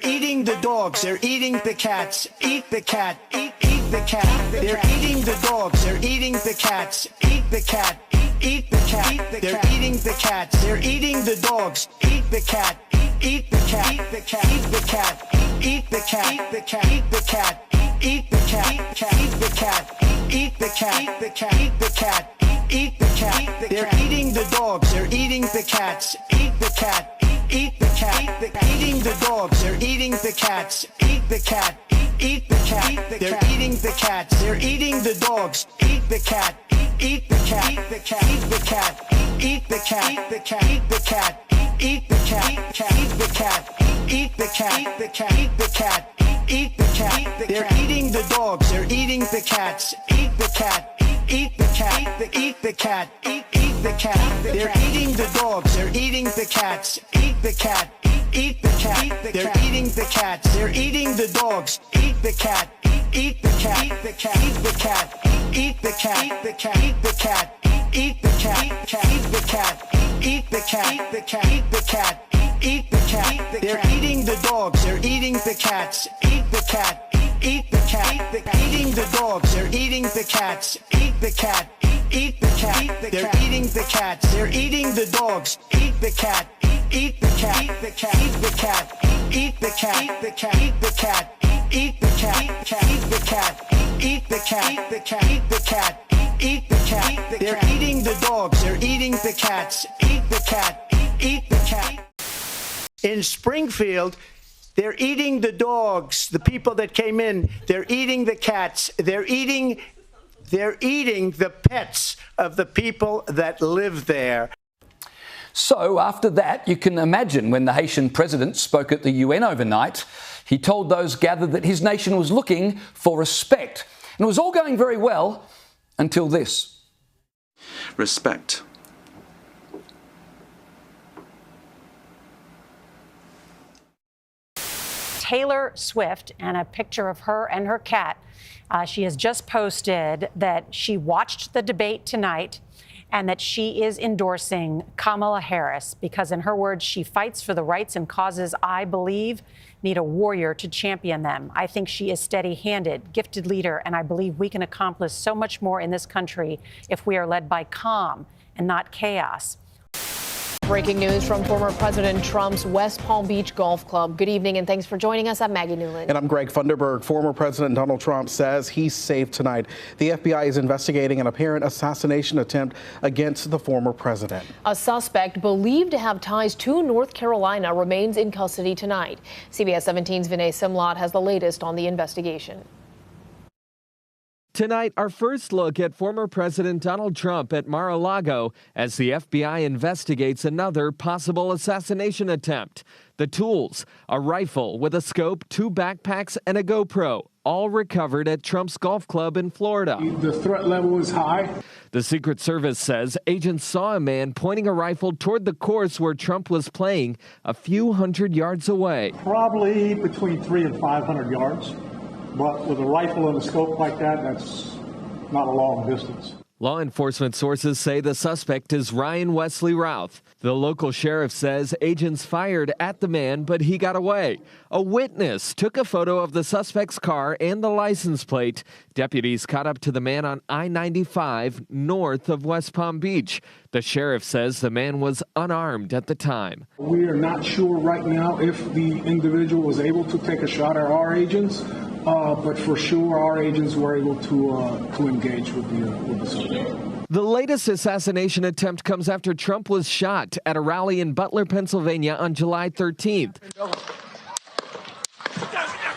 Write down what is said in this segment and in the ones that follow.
eating the dogs. They're eating the cats. Eat the cat. Eat the cat. They're eating the dogs. They're eating the cats. Eat the cat. Eat the cat. They're eating the cats. They're eating the dogs. Eat the cat. Eat the cat. Eat the cat. Eat the cat. Eat the cat. Eat the cat. Eat the cat. Eat the cat. Eat the cat. Eat the cat. Eat the cat. Eat the cat. Eat the cat. They're eating the dogs. They're eating the cats. Eat the cat. Eat the cat. Eating the dogs. They're eating the cats. Eat the cat. Eat the cat. They're eating the cats. They're eating the dogs. Eat the cat. Eat the cat. Eat the cat. Eat the cat. Eat the cat. Eat the cat. Eat the cat. Eat the cat. Eat the cat. Eat the cat. Eat the cat. Eat the cat. Eat the cat. They're eating the dogs. They're eating the cats. Eat the cat. Eat the cat. Eat the cat. Eat the cat. They're eating the dogs. They're eating the cats. Eat the cat. Eat the cat. They're eating the cats. They're eating the dogs. Eat the cat. Eat the cat. Eat the cat. Eat the cat. Eat the cat. Eat the cat. Eat the cat. Eat the cat. Eat the cat. Eat the cat. Eat the cat. Eat the cat. Eat the cat. They're eating the dogs. They're eating the cats. Eat the cat. Eat the cat. Eating the dogs. They're eating the cats. Eat the cat. Eat the cat. They're eating the cats. They're eating the dogs. Eat the cat. Eat the cat. Eat the cat. Eat the cat. Eat the cat. Eat the cat. Eat the cat. Eat the cat. Eat the cat. Eat the cat. Eat the cat. Eat the cat. Eat the cat. They're eating the dogs. They're eating the cats. Eat the cat. Eat the cat. In Springfield, they're eating the dogs. The people that came in, they're eating the cats. They're eating the pets of the people that live there. So after that, you can imagine when the Haitian president spoke at the UN overnight, he told those gathered that his nation was looking for respect. And it was all going very well until this. Respect. Taylor Swift and a picture of her and her cat. She has just posted that she watched the debate tonight and that she is endorsing Kamala Harris because, in her words, she fights for the rights and causes I believe need a warrior to champion them. I think she is steady-handed, gifted leader, and I believe we can accomplish so much more in this country if we are led by calm and not chaos. Breaking news from former President Trump's West Palm Beach Golf Club. Good evening and thanks for joining us. I'm Maggie Newland. And I'm Greg Funderburg. Former President Donald Trump says he's safe tonight. The FBI is investigating an apparent assassination attempt against the former president. A suspect believed to have ties to North Carolina remains in custody tonight. CBS 17's Vinay Simlot has the latest on the investigation. Tonight, our first look at former President Donald Trump at Mar-a-Lago as the FBI investigates another possible assassination attempt. The tools, a rifle with a scope, 2 backpacks, and a GoPro, all recovered at Trump's golf club in Florida. The threat level is high. The Secret Service says agents saw a man pointing a rifle toward the course where Trump was playing a few hundred yards away. Probably between 300 and 500 yards. But with a rifle and a scope like that, that's not a long distance. Law enforcement sources say the suspect is Ryan Wesley Routh. The local sheriff says agents fired at the man, but he got away. A witness took a photo of the suspect's car and the license plate. Deputies caught up to the man on I-95 north of West Palm Beach. The sheriff says the man was unarmed at the time. We are not sure right now if the individual was able to take a shot at our agents. But for sure, our agents were able to engage with the subject. The latest assassination attempt comes after Trump was shot at a rally in Butler, Pennsylvania on July 13th.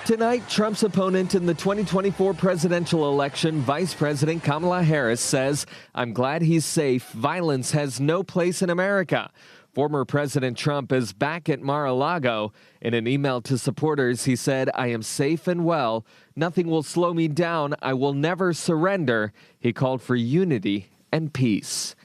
Tonight, Trump's opponent in the 2024 presidential election, Vice President Kamala Harris, says, "I'm glad he's safe. Violence has no place in America." Former President Trump is back at Mar-a-Lago. In an email to supporters, he said, "I am safe and well. Nothing will slow me down. I will never surrender." He called for unity and peace.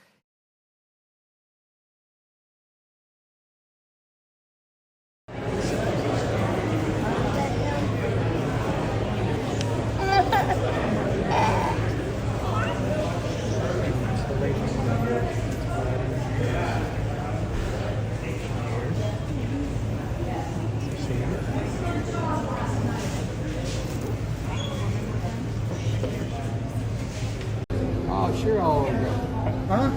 Sure, I'll go. Huh?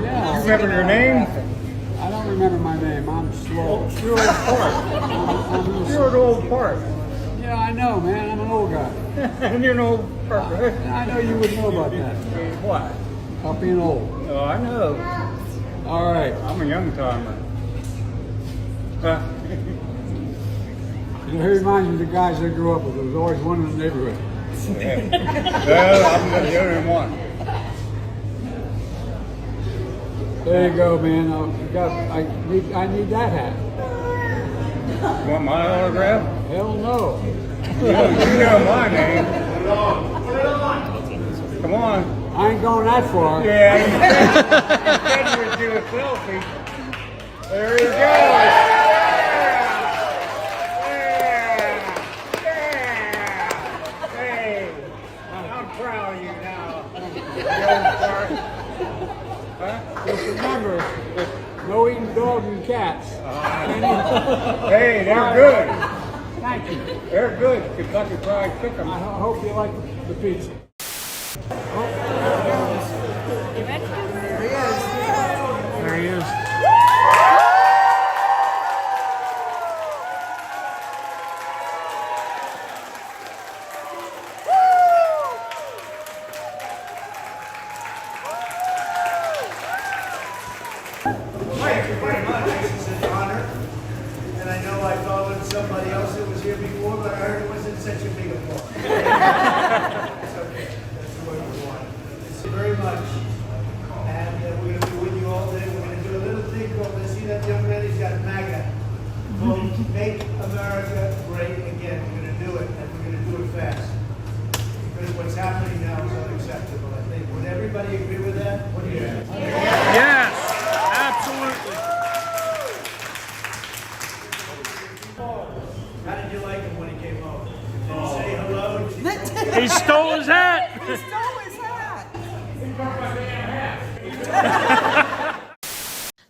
Yeah. You remember your name? I don't remember my name. I'm slow. You're an old part. You're an old part. Yeah, I know, man. I'm an old guy. And you're an old part. I know you would know about that. What? About being old. Oh, I know. All right. I'm a young timer. He reminds me of the guys I grew up with. There was always one in the neighborhood. Well, I'm the only one. There you go, man. I need that hat. You want my autograph? Hell no. You know my name. Come on. I ain't going that far. Yeah, you said you would do a selfie. There he goes. Hey, I'm proud of you now. Just remember, no eating dogs and cats. Hey, they're good. Thank you. They're good. Kentucky Fried Chicken. I hope you like the pizza. There he is. Thank you very much. It's an honor. And I know I followed somebody else that was here before, but I heard it wasn't such a big applause. It's okay. That's the way we want it. Thank you very much. And we're going to be with you all day. We're going to do a little thing called, let's see that young man, he's got MAGA. Called Make America Great Again. We're going to do it, and we're going to do it fast. Because what's happening now is unacceptable, I think. Would everybody agree with that? What do you think? Yes, absolutely. How did you like him when he came over? Did he say hello? He stole his hat.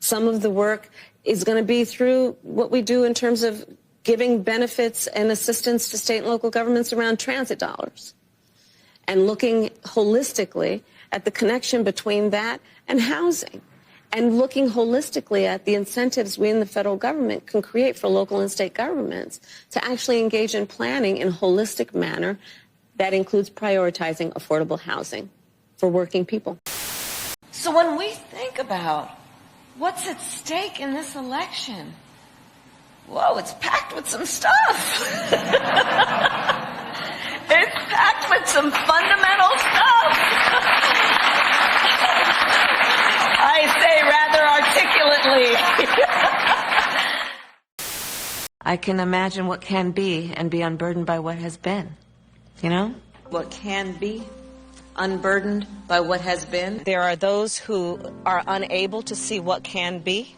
Some of the work is going to be through what we do in terms of giving benefits and assistance to state and local governments around transit dollars and looking holistically at the connection between that and housing and looking holistically at the incentives we in the federal government can create for local and state governments to actually engage in planning in a holistic manner that includes prioritizing affordable housing for working people. So when we think about what's at stake in this election, whoa, it's packed with some stuff. It's packed with some fundamental stuff. I say rather articulately. I can imagine what can be and be unburdened by what has been. You know? What can be unburdened by what has been. There are those who are unable to see what can be,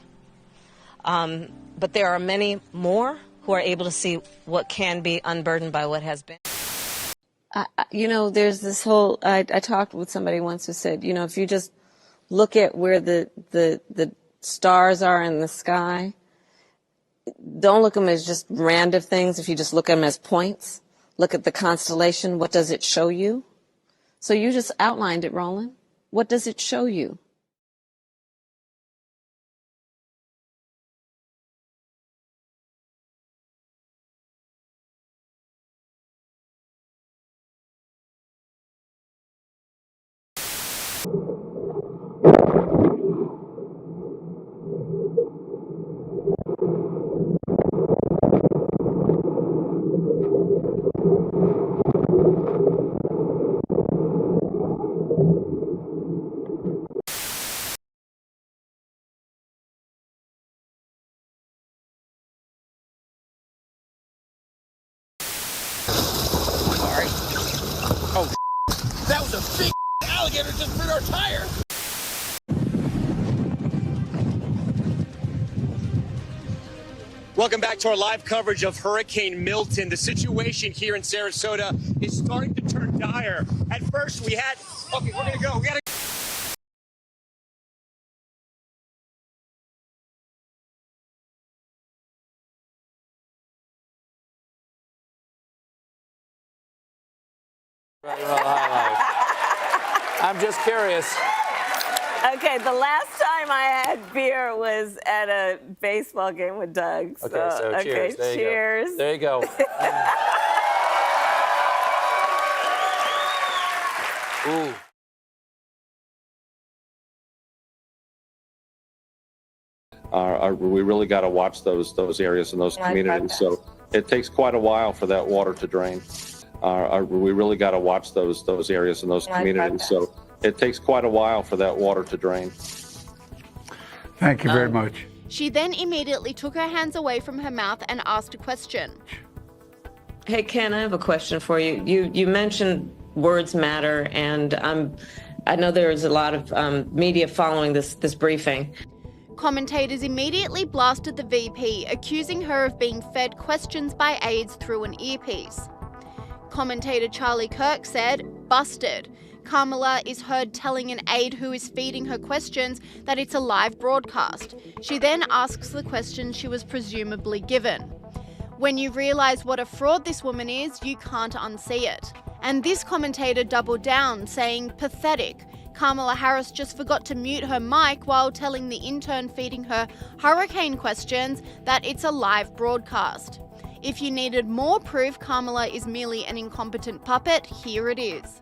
but there are many more who are able to see what can be unburdened by what has been. You know, there's this whole, I talked with somebody once who said, you know, if you just look at where the stars are in the sky, don't look at them as just random things. If you just look at them as points, look at the constellation, what does it show you? So you just outlined it, Roland. What does it show you? Oh, that was a big alligator just bit our tire. Welcome back to our live coverage of Hurricane Milton. The situation here in Sarasota is starting to turn dire. At first, we had, okay, we're gonna go. We gotta. I'm just curious. Okay, the last time I had beer was at a baseball game with Doug. Okay, so cheers. There you cheers. go. There you go. Ooh. We really got to watch those areas and those communities. So it takes quite a while for that water to drain. We really got to watch those areas and those communities. So it takes quite a while for that water to drain. Thank you very much. She then immediately took her hands away from her mouth and asked a question. Hey, Ken, I have a question for you. You mentioned words matter, and I know there's a lot of media following this briefing. Commentators immediately blasted the VP, accusing her of being fed questions by aides through an earpiece. Commentator Charlie Kirk said, "Busted." Kamala is heard telling an aide who is feeding her questions that it's a live broadcast. She then asks the question she was presumably given. When you realise what a fraud this woman is, you can't unsee it. And this commentator doubled down, saying, "Pathetic. Kamala Harris just forgot to mute her mic while telling the intern feeding her hurricane questions that it's a live broadcast." If you needed more proof Kamala is merely an incompetent puppet, here it is.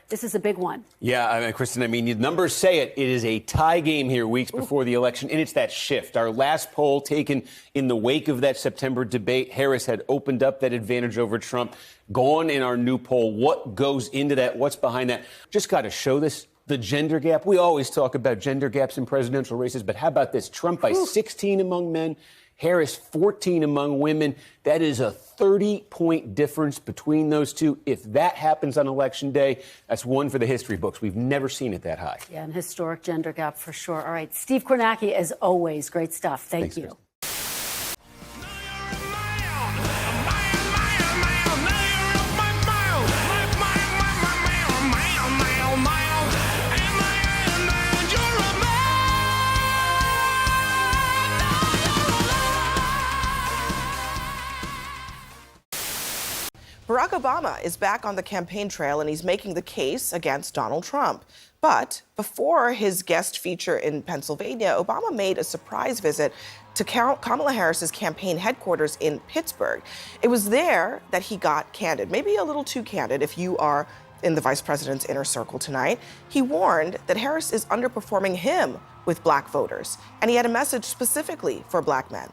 This is a big one. Yeah, I mean, Kristen, the numbers say it. It is a tie game here weeks before the election, and it's that shift. Our last poll taken in the wake of that September debate, Harris had opened up that advantage over Trump. Gone in our new poll. What goes into that? What's behind that? Just got to show this. The gender gap. We always talk about gender gaps in presidential races, but how about this? Trump by 16 among men, Harris 14 among women. That is a 30-point difference between those two. If that happens on Election Day, that's one for the history books. We've never seen it that high. Yeah, an historic gender gap for sure. All right, Steve Kornacki, as always, great stuff. Thanks, you. Barack Obama is back on the campaign trail and he's making the case against Donald Trump. But before his guest feature in Pennsylvania, Obama made a surprise visit to Kamala Harris's campaign headquarters in Pittsburgh. It was there that he got candid, maybe a little too candid if you are in the vice president's inner circle tonight. He warned that Harris is underperforming him with black voters, and he had a message specifically for black men.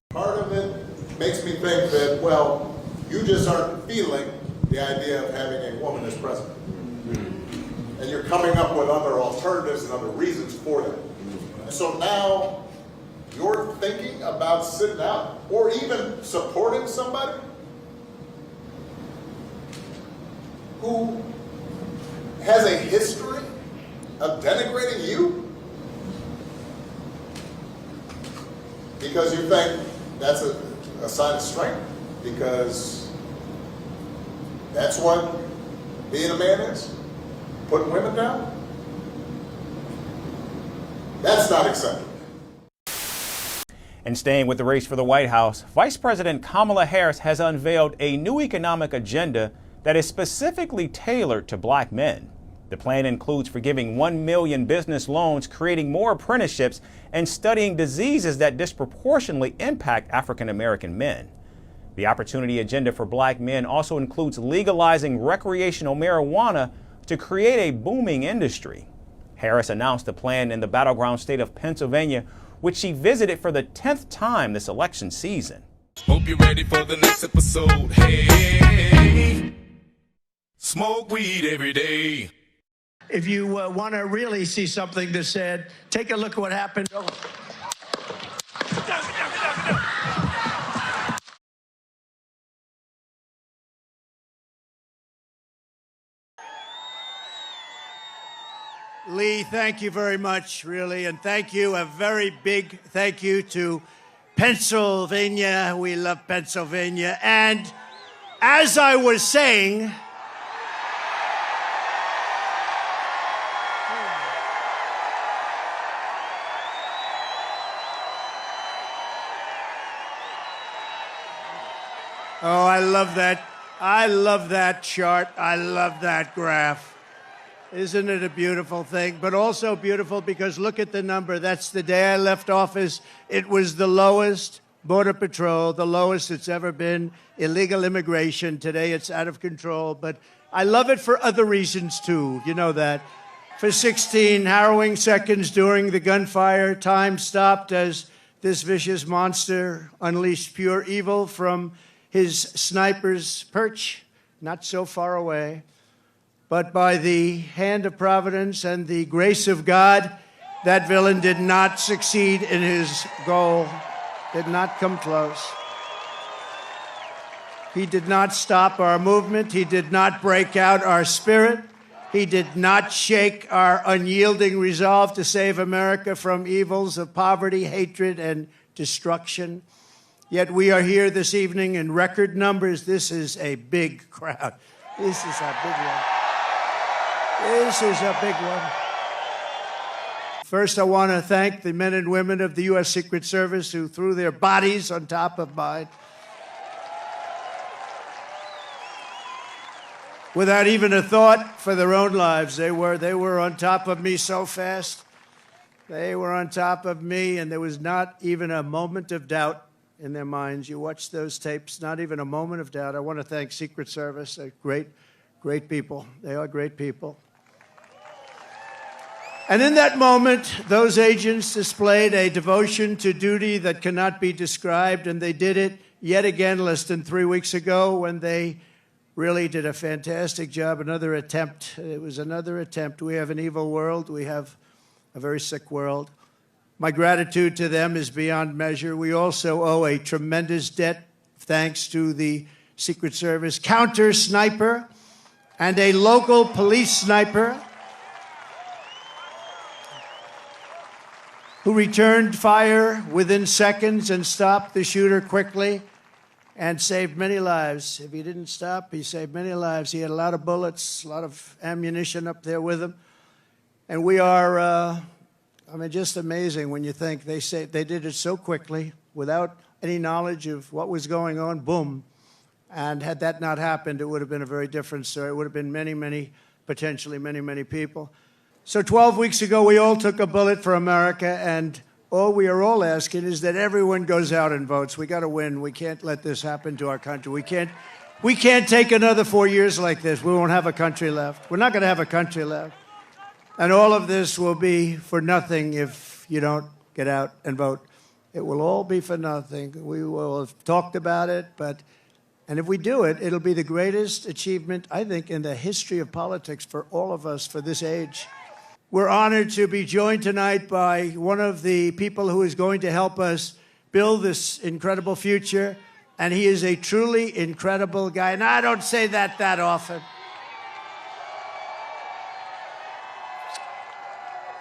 Part of it makes me think that, well, you just aren't feeling the idea of having a woman as president. And you're coming up with other alternatives and other reasons for that. And so now you're thinking about sitting out or even supporting somebody who has a history of denigrating you because you think that's a sign of strength, because that's what being a man is, putting women down. That's not acceptable. And staying with the race for the White House, Vice President Kamala Harris has unveiled a new economic agenda that is specifically tailored to black men. The plan includes forgiving 1 million business loans, creating more apprenticeships, and studying diseases that disproportionately impact African American men. The opportunity agenda for black men also includes legalizing recreational marijuana to create a booming industry. Harris announced the plan in the battleground state of Pennsylvania, which she visited for the 10th time this election season. Hope you're ready for the next episode. Hey, smoke weed every day. If you want to really see something that's said, take a look at what happened. Lee, thank you very much, really, and thank you, a very big thank you to Pennsylvania. We love Pennsylvania. And as I was saying, Oh, I love that. I love that chart. I love that graph. Isn't it a beautiful thing? But also beautiful because look at the number. That's the day I left office. It was the lowest Border Patrol, the lowest it's ever been. Illegal immigration. Today it's out of control. But I love it for other reasons, too. You know that. For 16 harrowing seconds during the gunfire, time stopped as this vicious monster unleashed pure evil from his sniper's perch, not so far away. But by the hand of Providence and the grace of God, that villain did not succeed in his goal, did not come close. He did not stop our movement. He did not break out our spirit. He did not shake our unyielding resolve to save America from evils of poverty, hatred, and destruction. Yet we are here this evening in record numbers. This is a big crowd. This is a big one. This is a big one. First, I want to thank the men and women of the U.S. Secret Service who threw their bodies on top of mine. Without even a thought for their own lives. They were on top of me so fast. They were on top of me, and there was not even a moment of doubt in their minds. You watch those tapes, not even a moment of doubt. I want to thank Secret Service. They're great, great people. They are great people. And in that moment, those agents displayed a devotion to duty that cannot be described, and they did it yet again less than 3 weeks ago when they really did a fantastic job. Another attempt. It was another attempt. We have an evil world. We have a very sick world. My gratitude to them is beyond measure. We also owe a tremendous debt, thanks to the Secret Service counter sniper and a local police sniper who returned fire within seconds and stopped the shooter quickly and saved many lives. If he didn't stop, he saved many lives. He had a lot of bullets, a lot of ammunition up there with him. And we are, just amazing when you think they did it so quickly without any knowledge of what was going on, boom. And had that not happened, it would have been a very different story. It would have been potentially many people. So 12 weeks ago, we all took a bullet for America, and all we are all asking is that everyone goes out and votes. We got to win. We can't let this happen to our country. We can't take another 4 years like this. We won't have a country left. We're not going to have a country left. And all of this will be for nothing if you don't get out and vote. It will all be for nothing. We will have talked about it, and if we do it, it'll be the greatest achievement, I think, in the history of politics for all of us for this age. We're honored to be joined tonight by one of the people who is going to help us build this incredible future, and he is a truly incredible guy. And I don't say that often.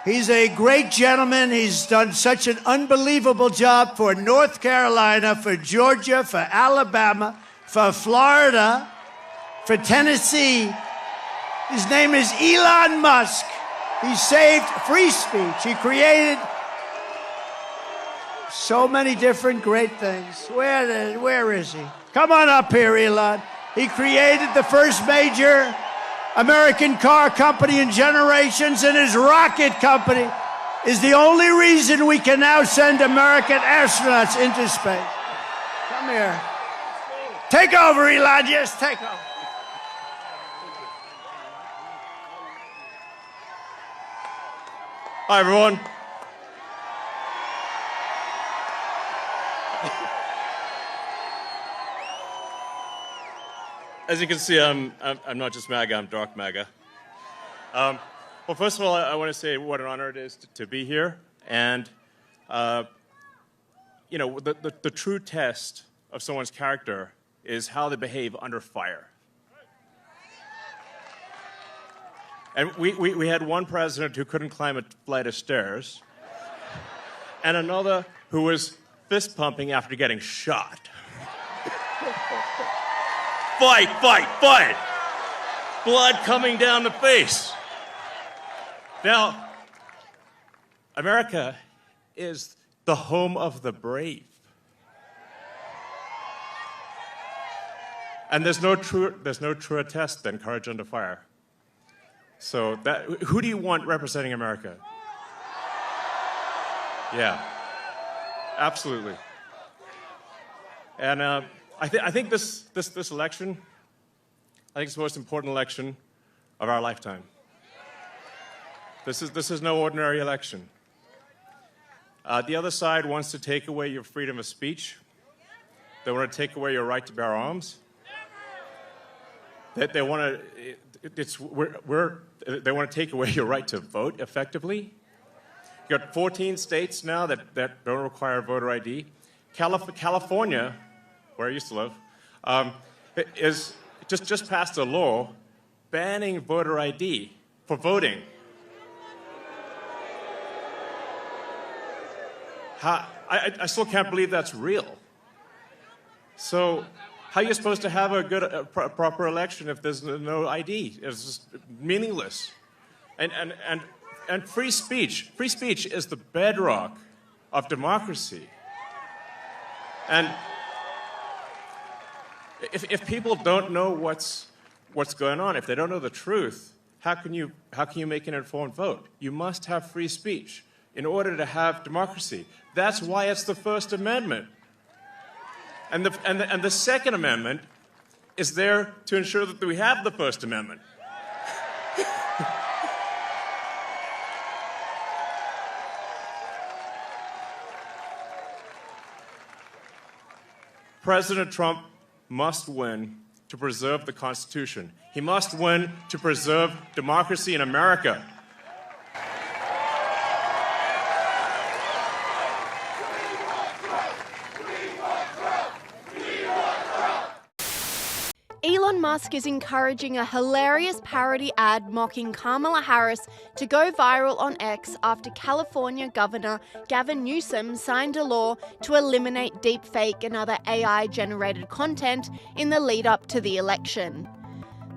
He's a great gentleman. He's done such an unbelievable job for North Carolina, for Georgia, for Alabama, for Florida, for Tennessee. His name is Elon Musk. He saved free speech. He created so many different great things. Where is he? Come on up here, Elon. He created the first major American car company in generations, and his rocket company is the only reason we can now send American astronauts into space. Come here. Take over, Elon. Yes, take over. Hi, everyone. As you can see, I'm not just MAGA, I'm dark MAGA. Well, first of all, I want to say what an honor it is to be here. And, the true test of someone's character is how they behave under fire. And we had one president who couldn't climb a flight of stairs, and another who was fist pumping after getting shot. Fight, fight, fight! Blood coming down the face. Now, America is the home of the brave. And there's no truer test than courage under fire. So who do you want representing America? Yeah, absolutely. And I think this election, I think it's the most important election of our lifetime. This is no ordinary election. The other side wants to take away your freedom of speech. They want to take away your right to bear arms. They want to take away your right to vote effectively. You've got 14 states now that don't require voter ID. California, where I used to live, is just passed a law banning voter ID for voting. I still can't believe that's real. So how are you supposed to have a proper election if there's no ID? It's just meaningless. And free speech is the bedrock of democracy. And if people don't know what's going on, if they don't know the truth, how can you make an informed vote? You must have free speech in order to have democracy. That's why it's the First Amendment. And the Second Amendment is there to ensure that we have the First Amendment. President Trump must win to preserve the Constitution. He must win to preserve democracy in America. Elon Musk is encouraging a hilarious parody ad mocking Kamala Harris to go viral on X after California Governor Gavin Newsom signed a law to eliminate deepfake and other AI-generated content in the lead-up to the election.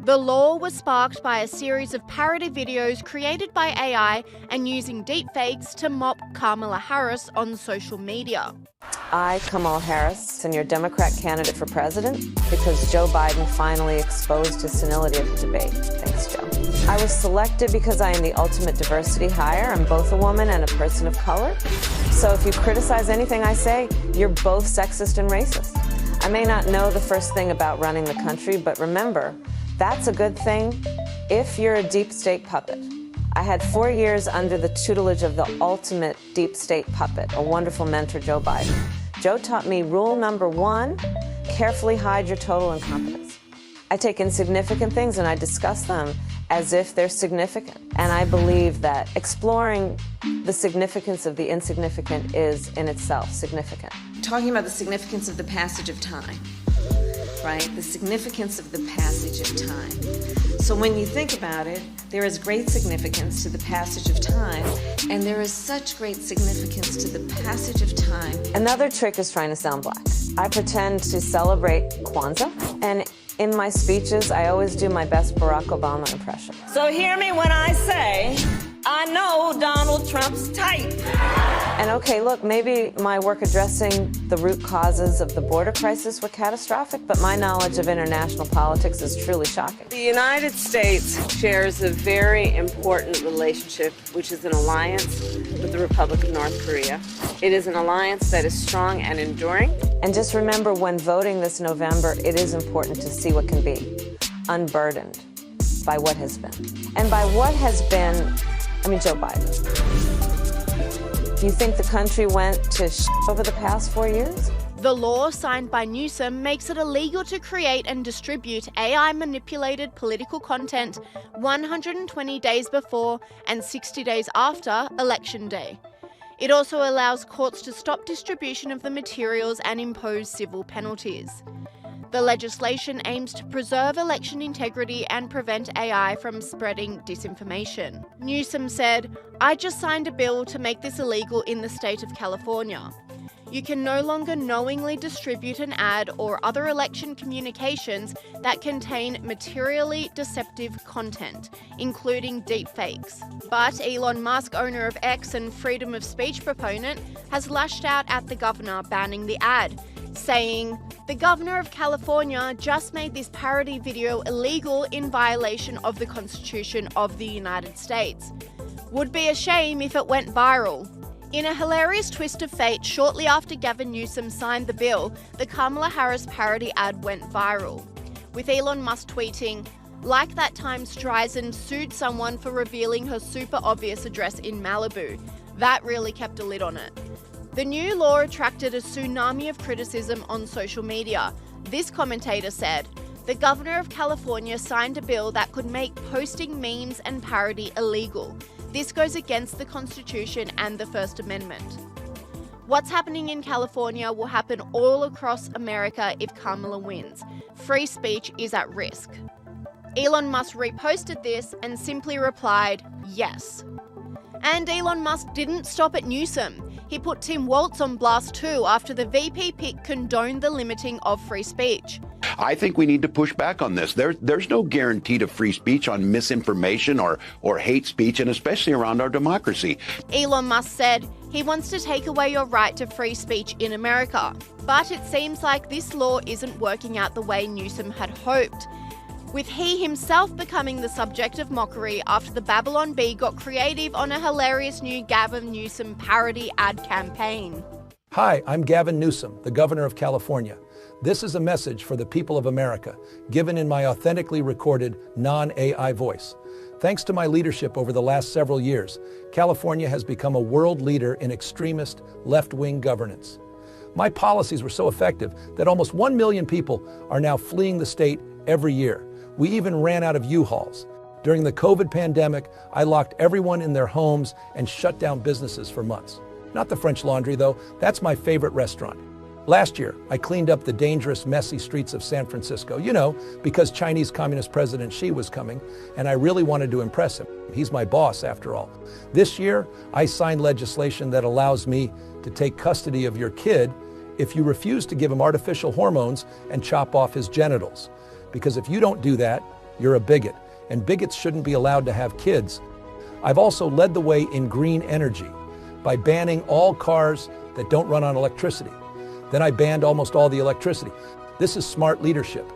The law was sparked by a series of parody videos created by AI and using deepfakes to mock Kamala Harris on social media. I, Kamala Harris, am your Democrat candidate for president because Joe Biden finally exposed his senility of the debate. Thanks, Joe. I was selected because I am the ultimate diversity hire. I'm both a woman and a person of color. So if you criticize anything I say, you're both sexist and racist. I may not know the first thing about running the country, but remember, that's a good thing if you're a deep state puppet. I had 4 years under the tutelage of the ultimate deep state puppet, a wonderful mentor, Joe Biden. Joe taught me rule number 1, carefully hide your total incompetence. I take insignificant things and I discuss them as if they're significant. And I believe that exploring the significance of the insignificant is in itself significant. Talking about the significance of the passage of time, right? The significance of the passage of time. So when you think about it, there is great significance to the passage of time, and there is such great significance to the passage of time. Another trick is trying to sound black. I pretend to celebrate Kwanzaa, and in my speeches, I always do my best Barack Obama impression. So hear me when I say, I know Donald Trump's type. And okay, look, maybe my work addressing the root causes of the border crisis were catastrophic, but my knowledge of international politics is truly shocking. The United States shares a very important relationship, which is an alliance with the Republic of North Korea. It is an alliance that is strong and enduring. And just remember, when voting this November, it is important to see what can be unburdened by what has been. And by what has been, I mean Joe Biden. Do you think the country went to over the past 4 years? The law signed by Newsom makes it illegal to create and distribute AI-manipulated political content 120 days before and 60 days after Election Day. It also allows courts to stop distribution of the materials and impose civil penalties. The legislation aims to preserve election integrity and prevent AI from spreading disinformation. Newsom said, "I just signed a bill to make this illegal in the state of California. You can no longer knowingly distribute an ad or other election communications that contain materially deceptive content, including deepfakes." But Elon Musk, owner of X and freedom of speech proponent, has lashed out at the governor banning the ad, saying, The governor of California just made this parody video illegal in violation of the Constitution of the United States. Would be a shame if it went viral. In a hilarious twist of fate, shortly after Gavin Newsom signed the bill, the Kamala Harris parody ad went viral, with Elon Musk tweeting, "Like that time Streisand sued someone for revealing her super obvious address in Malibu. That really kept a lid on it." The new law attracted a tsunami of criticism on social media. This commentator said, "The governor of California signed a bill that could make posting memes and parody illegal. This goes against the Constitution and the First Amendment." What's happening in California will happen all across America if Kamala wins. Free speech is at risk. Elon Musk reposted this and simply replied, "Yes." And Elon Musk didn't stop at Newsom. He put Tim Walz on blast too after the VP pick condoned the limiting of free speech. I think we need to push back on this. There's no guarantee to free speech on misinformation or hate speech, and especially around our democracy. Elon Musk said he wants to take away your right to free speech in America. But it seems like this law isn't working out the way Newsom had hoped, with he himself becoming the subject of mockery after the Babylon Bee got creative on a hilarious new Gavin Newsom parody ad campaign. Hi, I'm Gavin Newsom, the governor of California. This is a message for the people of America, given in my authentically recorded, non-AI voice. Thanks to my leadership over the last several years, California has become a world leader in extremist, left-wing governance. My policies were so effective that almost 1 million people are now fleeing the state every year. We even ran out of U-Hauls. During the COVID pandemic, I locked everyone in their homes and shut down businesses for months. Not the French Laundry, though. That's my favorite restaurant. Last year, I cleaned up the dangerous, messy streets of San Francisco, because Chinese Communist President Xi was coming, and I really wanted to impress him. He's my boss, after all. This year, I signed legislation that allows me to take custody of your kid if you refuse to give him artificial hormones and chop off his genitals. Because if you don't do that, you're a bigot, and bigots shouldn't be allowed to have kids. I've also led the way in green energy by banning all cars that don't run on electricity. Then I banned almost all the electricity. This is smart leadership.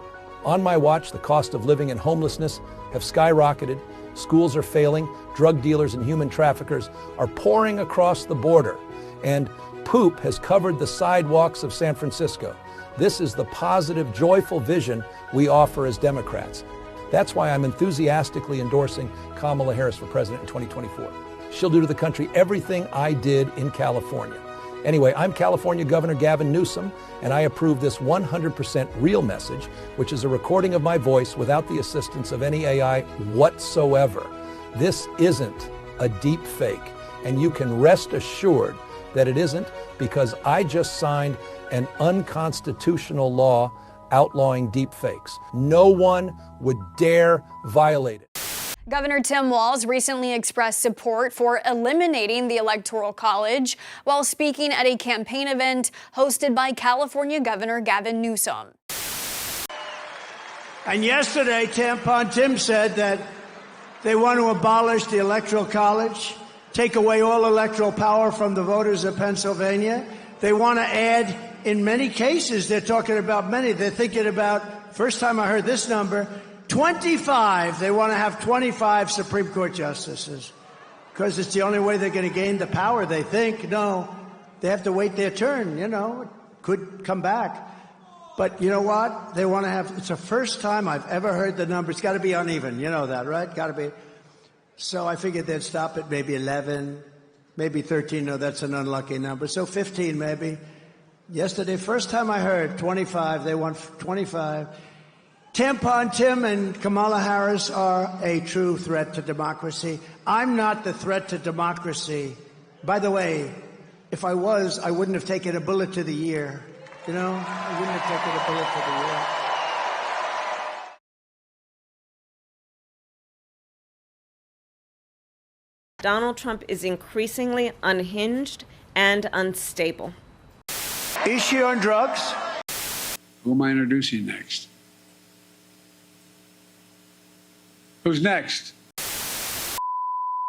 On my watch, the cost of living and homelessness have skyrocketed. Schools are failing. Drug dealers and human traffickers are pouring across the border. And poop has covered the sidewalks of San Francisco. This is the positive, joyful vision we offer as Democrats. That's why I'm enthusiastically endorsing Kamala Harris for president in 2024. She'll do to the country everything I did in California. Anyway, I'm California Governor Gavin Newsom, and I approve this 100% real message, which is a recording of my voice without the assistance of any AI whatsoever. This isn't a deep fake, and you can rest assured that it isn't, because I just signed an unconstitutional law outlawing deep fakes. No one would dare violate it. Governor Tim Walz recently expressed support for eliminating the Electoral College while speaking at a campaign event hosted by California Governor Gavin Newsom. And yesterday, Tampon Tim said that they want to abolish the Electoral College, take away all electoral power from the voters of Pennsylvania. They want to add, in many cases, they're talking about many, they're thinking about, first time I heard this number, 25. They want to have 25 Supreme Court justices because it's the only way they're going to gain the power, they think. No, they have to wait their turn, It could come back. But you know what? They want to have, it's the first time I've ever heard the number. It's got to be uneven. You know that, right? Got to be. So I figured they'd stop at maybe 11, maybe 13. No, that's an unlucky number. So 15 maybe. Yesterday, first time I heard 25. They want 25. Tampon Tim and Kamala Harris are a true threat to democracy. I'm not the threat to democracy. By the way, if I was, I wouldn't have taken a bullet to the ear. I wouldn't have taken a bullet to the ear. Donald Trump is increasingly unhinged and unstable. Is she on drugs? Who am I introducing next? Who's next?